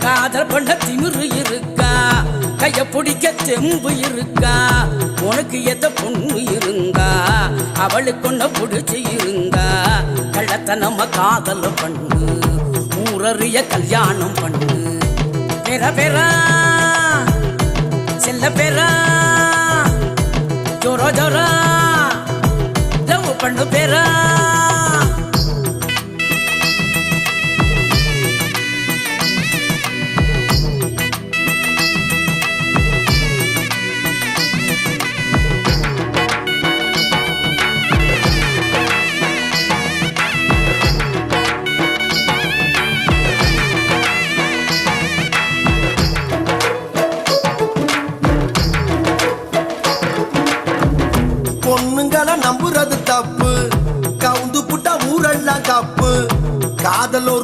காதல் பண்ண திமிரு இருக்கா, கைய பிடிக்க தெம்பு இருக்கா, உனக்கு எத்த பொண்ணு இருந்தா அவளுக்கு ஒன்ன பிடிச்சு இருந்தா கள்ளத்தனம காதல் பண்ணு, ஊரறிய கல்யாணம் பண்ணு. பெற பெறா செல்ல பெறா ஜோரோ ஜோரா லவ் பண்ணு பெறா. பொண்ணுங்களை நம்புறது தப்பு, கவுந்து புட்டா ஊரெல்லாம் தப்பு. காதல்